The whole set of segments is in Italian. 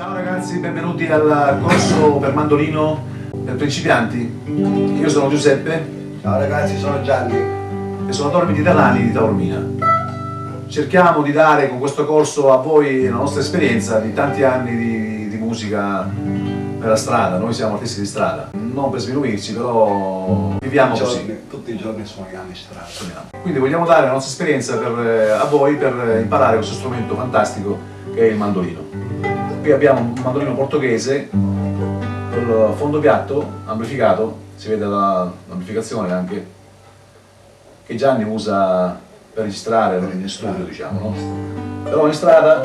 Ciao ragazzi, benvenuti al corso per mandolino per principianti. Io sono Giuseppe. Ciao ragazzi, sono Gianni. E suonatori mediterranei di Taormina. Cerchiamo di dare con questo corso a voi la nostra esperienza di tanti anni di musica nella strada. Noi siamo artisti di strada, non per sminuirci, però viviamo così. Tutti i giorni suoniamo in strada. Quindi vogliamo dare la nostra esperienza a voi per imparare questo strumento fantastico che è il mandolino. Qui abbiamo un mandolino portoghese col fondo piatto, amplificato, si vede l'amplificazione anche, che Gianni usa per registrare in studio, diciamo, no? Però in strada,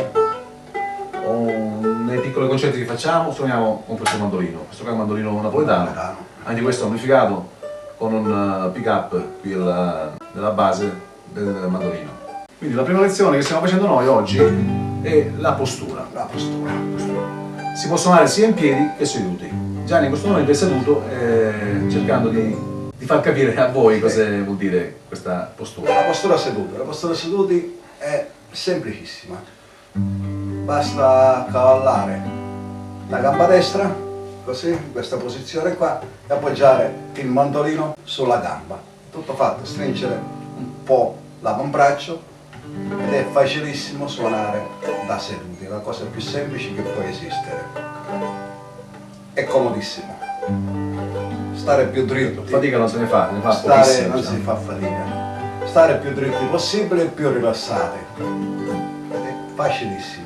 nei piccoli concerti che facciamo, suoniamo con questo mandolino. Questo qua è un mandolino napoletano, anche questo amplificato con un pick-up qui nella base del mandolino. Quindi la prima lezione che stiamo facendo noi oggi è la postura. Si può suonare sia in piedi che seduti. Gianni in questo momento è seduto cercando di far capire a voi cosa vuol dire questa postura. La postura seduti è semplicissima. Basta accavallare la gamba destra, così, in questa posizione qua, e appoggiare il mandolino sulla gamba. Tutto fatto, stringere un po' l'avambraccio ed è facilissimo suonare da seduti, è la cosa più semplice che può esistere. È comodissimo. Stare più dritti. Fatica non se ne fa Non si fa fatica. Stare più dritti possibile e più rilassati. È facilissimo.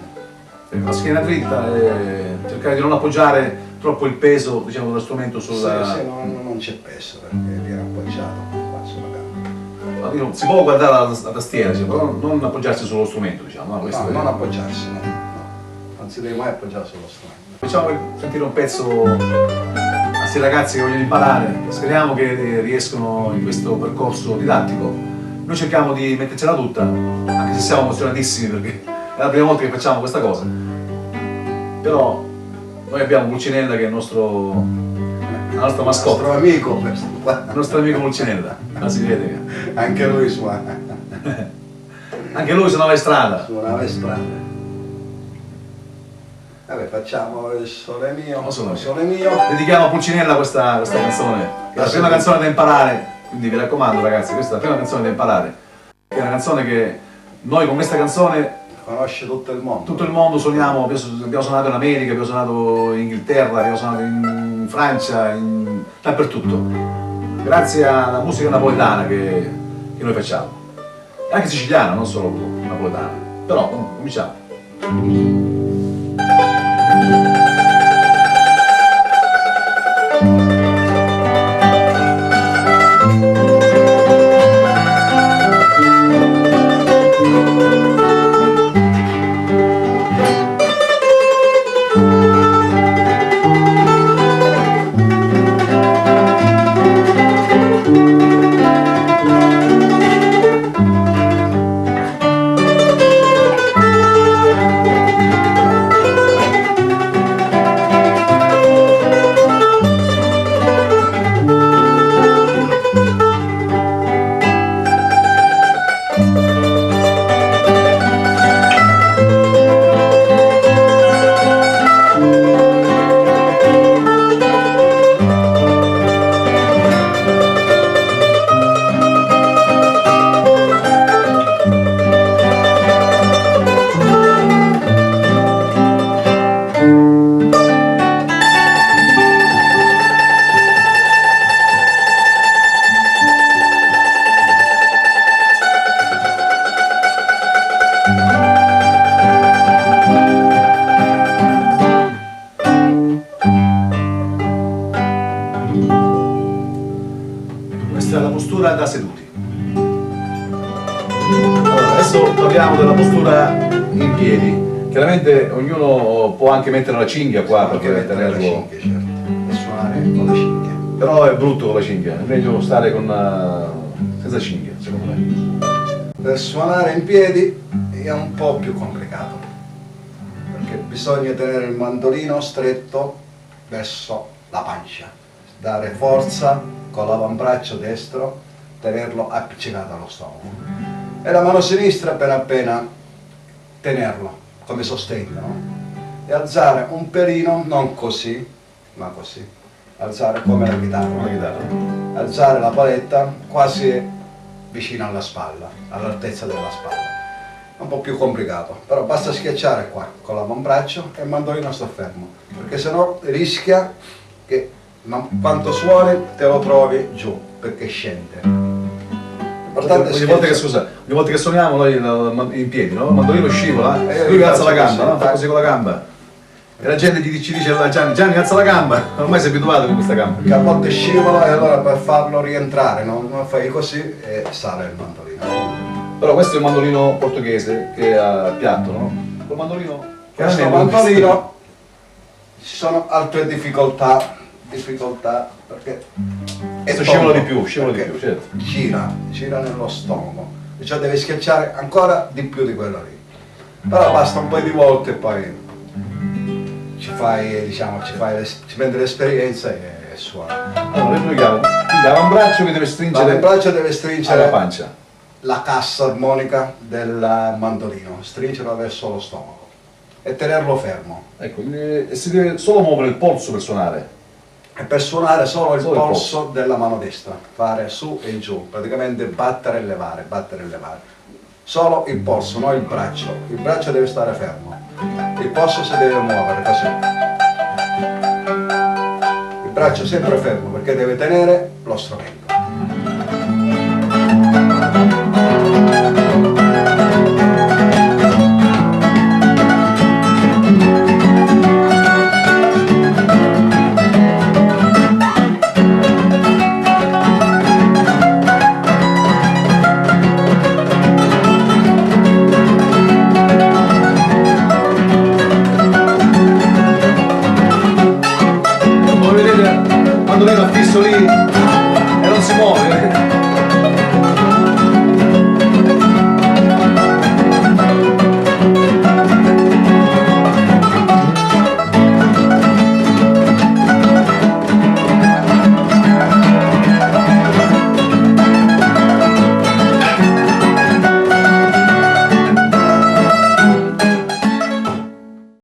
La schiena dritta e cercare di non appoggiare troppo il peso, diciamo, dello strumento sulla... Sì, non c'è peso perché viene appoggiato qua sulla gamba. Si può guardare la tastiera, però non appoggiarsi sullo strumento, diciamo. No, non appoggiarsi, no. Non si deve mai appoggiare sullo strumento. Facciamo sentire un pezzo a questi ragazzi che vogliono imparare, speriamo che riescono in questo percorso didattico. Noi cerchiamo di mettercela tutta, anche se siamo emozionatissimi perché è la prima volta che facciamo questa cosa. Però noi abbiamo Pulcinella che è la nostra mascotte. Il nostro amico questo qua. Il nostro amico Pulcinella, si vede. Anche lui suona. Anche lui suonava in strada. Suonava in strada. Vabbè, facciamo il Sole mio, Sole mio. Dedichiamo a Pulcinella questa canzone, che è la prima canzone da imparare, quindi vi raccomando ragazzi, questa è la prima canzone da imparare. È una canzone che noi con questa canzone conosce tutto il mondo. Tutto il mondo suoniamo, abbiamo suonato in America, abbiamo suonato in Inghilterra, abbiamo suonato in Francia, dappertutto. Grazie alla musica napoletana che noi facciamo. Anche siciliana, non solo napoletana. Però cominciamo. Questa è la postura da seduti. Allora, adesso parliamo della postura in piedi. Chiaramente ognuno può anche mettere una cinghia qua per tenerlo. Certo. E suonare con la cinghia. Però è brutto con la cinghia, è meglio stare senza cinghia, secondo me. Per suonare in piedi è un po' più complicato, perché bisogna tenere il mandolino stretto verso la pancia, dare forza con l'avambraccio destro, tenerlo appiccicato allo stomaco e la mano sinistra appena tenerlo come sostegno, no? e alzare un pelino, non così, ma così, alzare come la Con la chitarra, chitarra. alzare la paletta quasi vicino alla spalla, all'altezza della spalla. È un po' più complicato, però basta schiacciare qua con l'avambraccio e il mandolino sta fermo, perché sennò rischia che quanto suoni te lo trovi giù, perché scende. L'importante è Ogni volta che, schiacciare. scusa, ogni volta che suoniamo noi in piedi, no? Il mandolino scivola, lui io alza la faccio gamba, così, no? Fa così con la gamba. E la gente ci dice a Gianni, Gianni alza la gamba, ormai sei abituato con questa gamba. Che a volte scivola e allora per farlo rientrare non fai così e sale il mandolino. Però questo è un mandolino portoghese che ha piatto, no? Quel mandolino Questo mandolino ci sono altre difficoltà perché è Questo scivola tondo, di più, scivola di perché più, certo. gira nello stomaco, perciò devi schiacciare ancora di più di quello lì. Però basta un paio di volte e poi ci prendi l'esperienza e suoni. Allora, riproviamo. Quindi l'avambraccio che deve stringere L'avambraccio deve alla stringere pancia. la cassa armonica del mandolino, stringerlo verso lo stomaco e tenerlo fermo. Ecco, e si deve solo muovere il polso per suonare. E per suonare solo il Solo il polso della mano destra, fare su e giù, praticamente battere e levare, battere e levare. Solo il polso, non il braccio deve stare fermo, il polso si deve muovere così. Il braccio sempre fermo perché deve tenere lo strumento. Come vedete, il mandolino è fisso lì e non si muove.